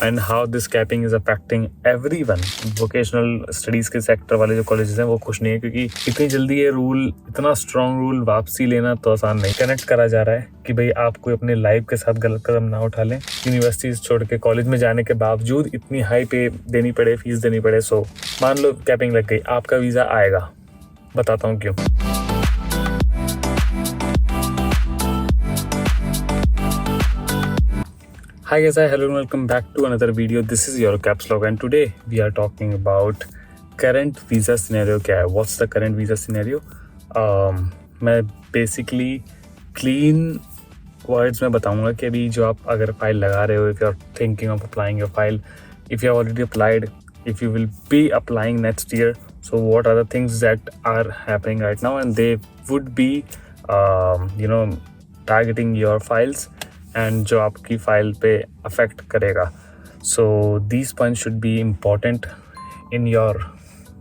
And how this capping is affecting everyone. Vocational studies के sector वाले जो colleges हैं वो खुश नहीं है, क्योंकि इतनी जल्दी ये रूल, इतना स्ट्रॉन्ग रूल वापसी लेना तो आसान नहीं। कनेक्ट करा जा रहा है कि भाई आप कोई अपने लाइफ के साथ गलत कदम ना उठा लें। यूनिवर्सिटीज छोड़ के कॉलेज में जाने के बावजूद इतनी हाई पे देनी पड़े, फीस देनी पड़े। सो मान लो कैपिंग लग गई, आपका वीज़ा आएगा, बताता हूँ क्यों। Hi guys, hello and welcome back to another video. This is your Caps Log and today we are talking about current visa scenario. क्या है? What's the current visa scenario? मैं basically clean words में बताऊंगा कि अभी जो आप अगर फाइल लगा रहे हो, if you are thinking of applying your file, if you have already applied, if you will be applying next year, so what are the things that are happening right now, and they would be targeting your files and जो आपकी file पे affect करेगा। So these point should be important in your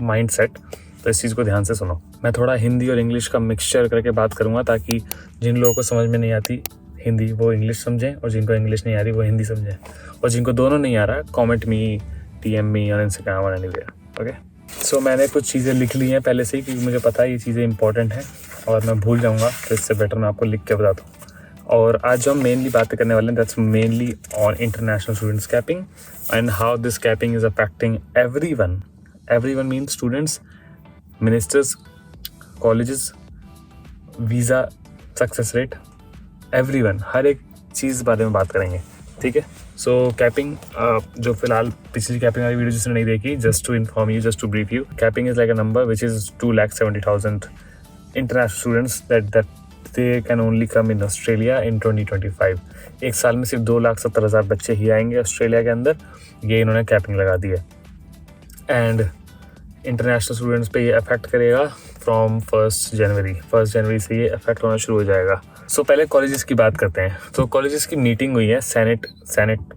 mind set. तो इस चीज़ को ध्यान से सुनो। मैं थोड़ा हिंदी और इंग्लिश का मिक्सचर करके बात करूँगा ताकि जिन लोगों को समझ में नहीं आती हिंदी वो इंग्लिश समझें, और जिनको इंग्लिश नहीं आ रही वो हिंदी समझें, और जिनको दोनों नहीं आ रहा कॉमेंट मी, DM मी और इंस्टाग्राम और एनीवेयर। ओके, सो मैंने कुछ चीज़ें लिख ली हैं पहले से ही, क्योंकि मुझे पता है ये चीज़ें इंपॉर्टेंट हैं और मैं भूल जाऊँगा, तो इससे बेटर मैं आपको लिख के बताता हूँ। और आज जो हम मेनली बातें करने वाले हैं that's mainly on international students capping and how this capping is affecting everyone. Everyone means students, ministers, colleges, visa success rate, everyone, हर एक चीज़ बारे में बात करेंगे। ठीक है, सो कैपिंग जो फिलहाल पिछली कैपिंग वाली वीडियो जिसने नहीं देखी, just to inform you, just to brief you, capping is like a number which is 2,70,000 international students that they can only come in Australia in 2025। एक साल में सिर्फ 2,70,000 बच्चे ही आएंगे ऑस्ट्रेलिया के अंदर, ये इन्होंने कैपिंग लगा दी है। एंड इंटरनेशनल स्टूडेंट्स पे ये अफेक्ट करेगा फ्रॉम 1 जनवरी से ये अफेक्ट होना शुरू हो जाएगा। सो पहले कॉलेजेस की बात करते हैं। तो कॉलेजेस की मीटिंग हुई है, सेनेट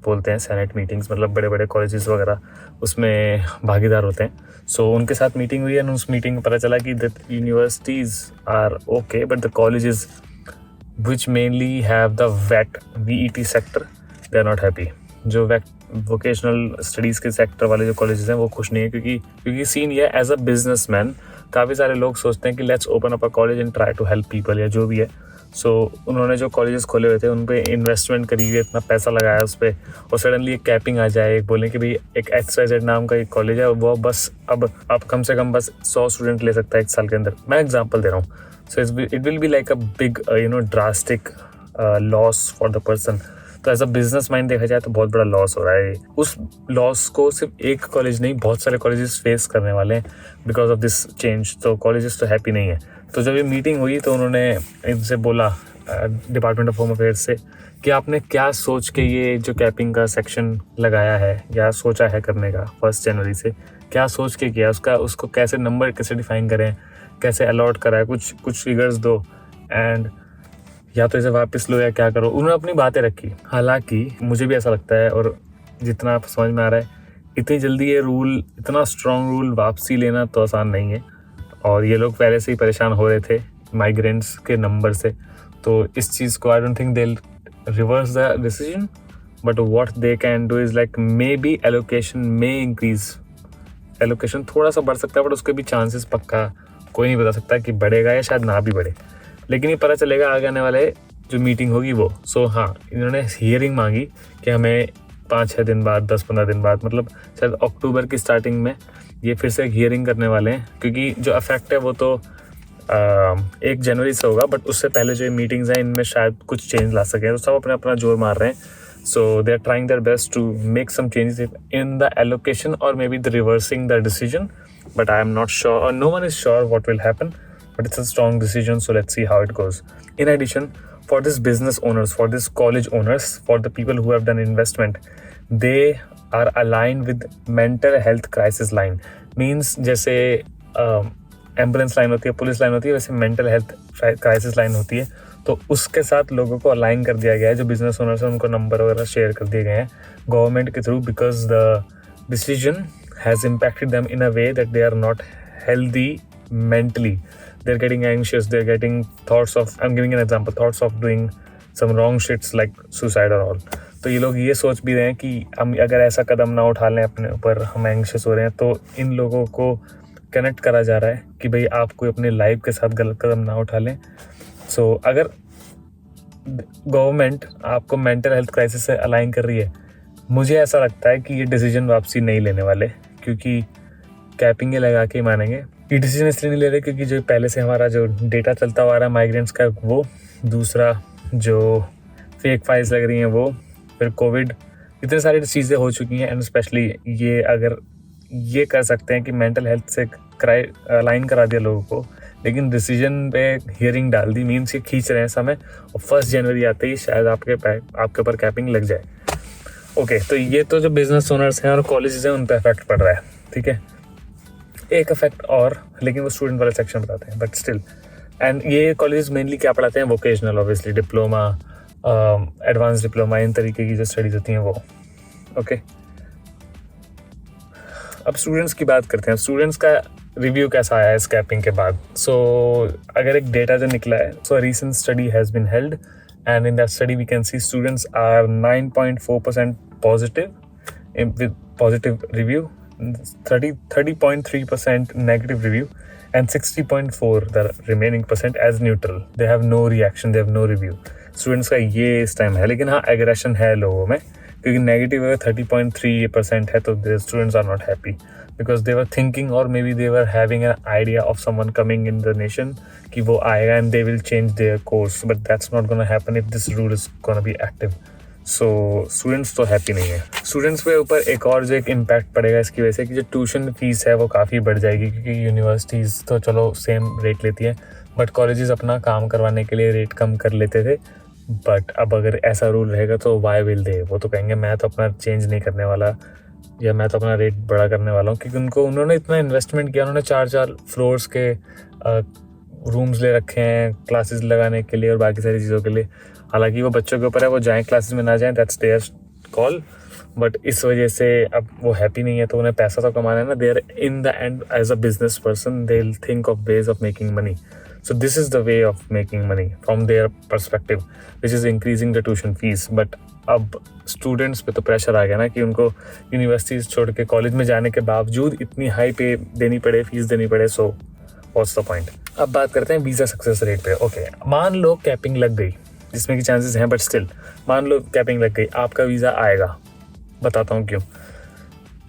बोलते हैं, सेनेट मीटिंग्स, मतलब बड़े बड़े कॉलेजेस वगैरह उसमें भागीदार होते हैं। सो उनके साथ मीटिंग हुई है, उस मीटिंग में पता चला कि the universities are okay but the colleges which mainly have the VET sector, they are not happy. जो वोकेशनल स्टडीज़ के सेक्टर वाले जो कॉलेजेस हैं वो खुश नहीं है, क्योंकि सीन ये एज अ बिजनेसमैन काफ़ी सारे लोग सोचते हैं कि let's open up a college and try to help people, या जो भी है। सो उन्होंने जो कॉलेजेस खोले हुए थे उन पे इन्वेस्टमेंट करी हुई है, इतना पैसा लगाया उस पर, और सडनली एक कैपिंग आ जाए, एक बोलें कि भाई एक XYZ नाम का एक कॉलेज है, वो बस अब आप कम से कम बस 100 स्टूडेंट ले सकता है एक साल के अंदर। मैं एग्जांपल दे रहा हूँ। So it will be like a big drastic loss for the person. तो एज अ बिजनेस माइंड देखा जाए तो बहुत बड़ा लॉस हो रहा है। उस लॉस को सिर्फ एक कॉलेज नहीं, बहुत सारे कॉलेजेस फेस करने वाले हैं बिकॉज ऑफ दिस चेंज। तो कॉलेजेस तो हैप्पी नहीं है। तो जब ये मीटिंग हुई तो उन्होंने इनसे बोला, डिपार्टमेंट ऑफ होम अफेयर्स से, कि आपने क्या सोच के ये जो कैपिंग का सेक्शन लगाया है या सोचा है करने का 1 जनवरी से, क्या सोच के किया, उसको कैसे नंबर कैसे डिफाइन करें, कैसे अलॉट कराए, कुछ फिगर्स दो, एंड या तो इसे वापस लो या क्या करो। उन्होंने अपनी बातें रखी। हालांकि मुझे भी ऐसा लगता है, और जितना आप समझ में आ रहा है, इतनी जल्दी ये रूल, इतना स्ट्रॉन्ग रूल वापसी लेना तो आसान नहीं है, और ये लोग पहले से ही परेशान हो रहे थे माइग्रेंट्स के नंबर से। तो इस चीज़ को I don't think they reverse the decision, but what they can do is like may be allocation may increase. Allocation थोड़ा सा बढ़ सकता है, बट उसके भी चांसेस पक्का कोई नहीं बता सकता कि बढ़ेगा या शायद ना भी बढ़े, लेकिन ये पता चलेगा आगे आने वाले जो मीटिंग होगी वो। सो हाँ, इन्होंने हियरिंग मांगी कि हमें 5-6 दिन बाद, 10-15 दिन बाद, मतलब शायद अक्टूबर की स्टार्टिंग में ये फिर से हियरिंग करने वाले हैं, क्योंकि जो अफेक्ट है वो तो 1 जनवरी से होगा, बट उससे पहले जो मीटिंग्स हैं इनमें शायद कुछ चेंज ला सकें। तो सब अपना अपना जोर मार रहे हैं। So they are trying their best to make some changes in the allocation और maybe the reversing the decision, but I am not sure, और no one is sure what will happen, but it's a strong decision, so let's see how it goes. In addition, for this business owners, for this college owners, for the people who have done investment, they are aligned with mental health crisis line. Means जैसे ambulance line होती है, police line होती है, वैसे mental health crisis line होती है। तो उसके साथ लोगों को अलाइन कर दिया गया है। जो बिजनेस ओनर्स हैं उनको नंबर वगैरह शेयर कर दिए गए हैं गवर्नमेंट के थ्रू, because the decision has impacted them in a way that they are not healthy mentally. They're getting anxious, they're getting thoughts of, I'm giving an example, thoughts of doing some wrong shits like suicide or all. तो ये लोग ये सोच भी रहे हैं कि हम अगर ऐसा कदम ना उठा लें अपने ऊपर, हम एंग्शियस हो रहे हैं, तो इन लोगों को कनेक्ट करा जा रहा है कि भाई आप कोई अपने लाइफ के साथ गलत कदम ना उठा लें। सो अगर गवर्नमेंट आपको मेंटल हेल्थ क्राइसिस से अलाइन कर रही है, मुझे ऐसा लगता है कि ये डिसीजन वापसी नहीं लेने वाले, क्योंकि कैपिंग लगा के ही मानेंगे। ये डिसीजन इसलिए नहीं ले रहे क्योंकि जो पहले से हमारा जो डेटा चलता हुआ रहा है माइग्रेंट्स का, वो दूसरा जो फेक फाइल्स लग रही हैं वो, फिर कोविड, इतने सारी चीज़ें हो चुकी हैं। एंड स्पेशली ये अगर ये कर सकते हैं कि मेंटल हेल्थ से अलाइन करा दिया लोगों को, लेकिन डिसीजन पे हियरिंग डाल दी, मीन्स ये खींच रहे हैं समय, और 1 जनवरी आते ही शायद आपके ऊपर कैपिंग लग जाए। ओके, तो ये तो जो बिजनेस ओनर्स हैं और कॉलेजेस हैं उन पर इफेक्ट पड़ रहा है, ठीक है। एक इफेक्ट और, लेकिन वो स्टूडेंट वाला सेक्शन बताते हैं, बट स्टिल। एंड ये कॉलेजेस मेनली क्या पढ़ाते हैं? Vocational, obviously diploma, advance diploma, इन तरीके की जो स्टडीज़ होती हैं वो। ओके, अब स्टूडेंट्स की बात करते हैं। स्टूडेंट्स का रिव्यू कैसा आया है स्कैपिंग के बाद? सो अगर एक डेटा जो निकला है, so recent study has been held and in that study we can see students are 9.4% positive with positive review, 30.3% negative review, and 60.4 the remaining percent as neutral. They have no reaction, they have no review. Students का ये इस time है, लेकिन हाँ aggression है लोगों में, क्योंकि नेगेटिव अगर 30.3% है तो the students are not happy because they were thinking or maybe they were having an idea of someone coming in the nation कि वो आएगा and they will change their course, but that's not gonna happen if this rule is gonna be active. So students तो happy नहीं है। Students के ऊपर एक और जो एक इम्पैक्ट पड़ेगा इसकी वजह से कि जो ट्यूशन फीस है वो काफ़ी बढ़ जाएगी, क्योंकि यूनिवर्सिटीज़ तो चलो सेम रेट लेती हैं, बट कॉलेजेस अपना काम करवाने के लिए रेट कम कर लेते थे। बट अब अगर ऐसा रूल रहेगा तो वाई विल दे, वो तो कहेंगे मैं तो अपना चेंज नहीं करने वाला, या मैं तो अपना रेट बड़ा करने वाला हूँ, क्योंकि उन्होंने इतना इन्वेस्टमेंट किया, उन्होंने 4 फ्लोर्स के रूम्स ले रखे हैं क्लासेस लगाने के लिए और बाकी सारी चीज़ों के लिए। हालांकि वो बच्चों के ऊपर है, वो जाएँ क्लासेस में ना जाएँ, दैट्स देयर कॉल, बट इस वजह से अब वो हैप्पी नहीं है, तो उन्हें पैसा तो कमाना है ना। They are in the end as a business person, they will think of ways of making money. So this is the way of making money from their perspective, which is increasing the tuition fees. But अब students पे तो pressure आ गया ना कि उनको universities छोड़ के college में जाने के बावजूद इतनी हाई पे देनी पड़े, फीस देनी पड़े। So what's the point. अब बात करते हैं वीज़ा सक्सेस रेट पे। ओके, मान लो कैपिंग लग गई, जिसमें कि चांसेस हैं, बट स्टिल मान लो कैपिंग लग गई, आपका वीज़ा आएगा। बताता हूँ क्यों।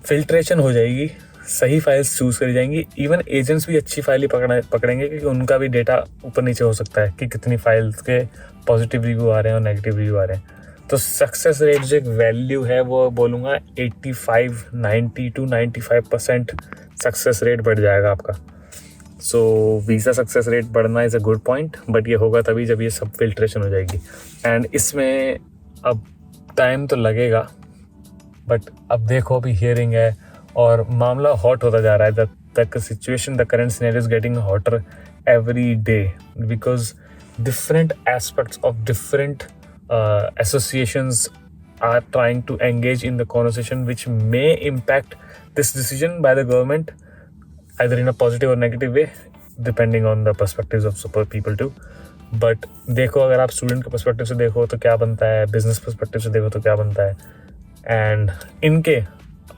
फिल्ट्रेशन हो जाएगी, सही फाइल्स चूज़ करी जाएंगी, इवन एजेंट्स भी अच्छी फाइल ही पकड़ेंगे, क्योंकि उनका भी डेटा ऊपर नीचे हो सकता है कि कितनी फाइल्स के पॉजिटिव रिव्यू आ रहे हैं और नेगेटिव रिव्यू आ रहे हैं। तो सक्सेस रेट जो एक वैल्यू है वो बोलूँगा 85, 90 to 95% सक्सेस रेट बढ़ जाएगा आपका। सो वीज़ा सक्सेस रेट बढ़ना is a good point, but ये होगा तभी जब ये सब फिल्ट्रेशन हो जाएगी। एंड इसमें अब टाइम तो लगेगा, बट अब देखो अभी हियरिंग है और मामला हॉट होता जा रहा है। The situation, the current scenario is getting hotter every day, because different aspects of different associations are trying to engage in the conversation which may impact this decision by the government either in a positive or negative way depending on the perspectives of super people too. But देखो, अगर आप student के perspective से देखो तो क्या बनता है, बिजनेस पर्सपेक्टिव से देखो तो क्या बनता है, एंड इनके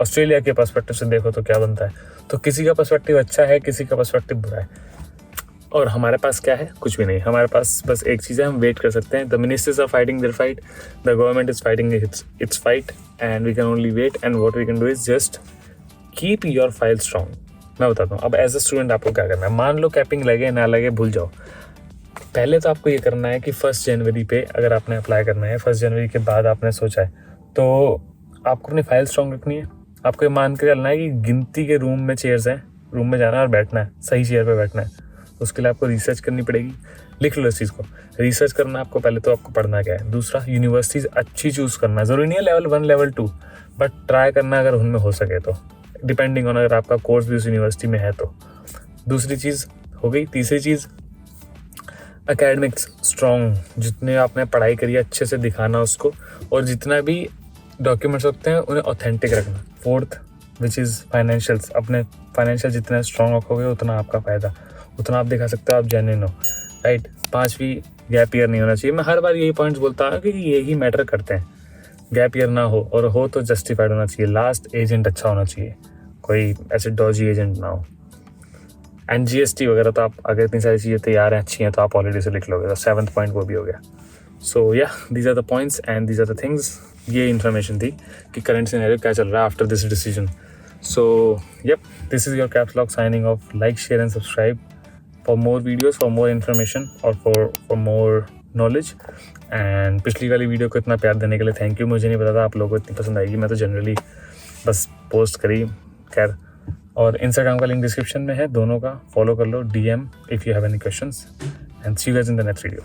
ऑस्ट्रेलिया के पर्सपेक्टिव से देखो तो क्या बनता है। तो किसी का पर्सपेक्टिव अच्छा है, किसी का पर्सपेक्टिव बुरा है, और हमारे पास क्या है? कुछ भी नहीं। हमारे पास बस एक चीज़ है, हम वेट कर सकते हैं। The ministers are fighting their fight, the government is fighting its fight, and we can only wait. And what we can do is just keep your file strong. मैं बताता हूँ अब एज अ स्टूडेंट आपको क्या करना है। मान लो capping लगे ना लगे, भूल जाओ। पहले तो आपको ये करना है कि 1 जनवरी पे अगर आपने अप्लाई करना है, 1 जनवरी के बाद आपने सोचा है, तो आपको अपनी फाइल स्ट्रॉन्ग रखनी है। आपको ये मान के चलना है कि गिनती के रूम में चेयर्स हैं, रूम में जाना है और बैठना है, सही चेयर पे बैठना है। उसके लिए आपको रिसर्च करनी पड़ेगी। लिख लो इस चीज़ को, रिसर्च करना आपको पहले तो आपको पढ़ना क्या है। दूसरा, यूनिवर्सिटीज़ अच्छी चूज़ करना, ज़रूरी नहीं है लेवल 1 लेवल 2, बट ट्राई करना अगर उनमें हो सके तो, डिपेंडिंग ऑन अगर आपका कोर्स भी उस यूनिवर्सिटी में है तो। दूसरी चीज़ हो गई। तीसरी चीज़, एकेडमिक्स स्ट्रॉन्ग, जितने आपने पढ़ाई करी है अच्छे से दिखाना उसको, और जितना भी डॉक्यूमेंट्स होते हैं उन्हें ऑथेंटिक रखना। फोर्थ, विच इज़ फाइनेंशियल्स, अपने फाइनेंशियल जितना स्ट्रॉन्ग रखोगे उतना आपका फ़ायदा, उतना आप दिखा सकते हो आप जेन्युइन हो, राइट। 5वीं गैप ईयर नहीं होना चाहिए। मैं हर बार यही पॉइंट्स बोलता हूँ क्योंकि यही मैटर करते हैं। गैप ईयर ना हो, और हो तो जस्टिफाइड होना चाहिए, लास्ट एजेंट अच्छा होना चाहिए, कोई ऐसे डॉजी एजेंट ना हो। एंड GST वगैरह तो आप अगर इतनी सारी चीज़ें तैयार हैं, अच्छी हैं, तो आप ऑलरेडी से लिख लोगे, तो 7th पॉइंट वो भी हो गया। सो या these are the points and these are the things. ये इन्फॉर्मेशन थी कि करंट सिनेरियो क्या चल रहा है after this decision. So yup, this is your Caps Lock signing off. Like, share and subscribe for more videos, for more information और for more knowledge. And पिछली वाली वीडियो को इतना प्यार देने के लिए थैंक यू। मुझे नहीं पता था आप लोगों को इतनी पसंद आएगी, मैं तो जनरली बस पोस्ट करी। खैर, और इंस्टाग्राम का लिंक डिस्क्रिप्शन में है, दोनों का फॉलो कर लो, DM if you have any questions, and see you guys in the next video.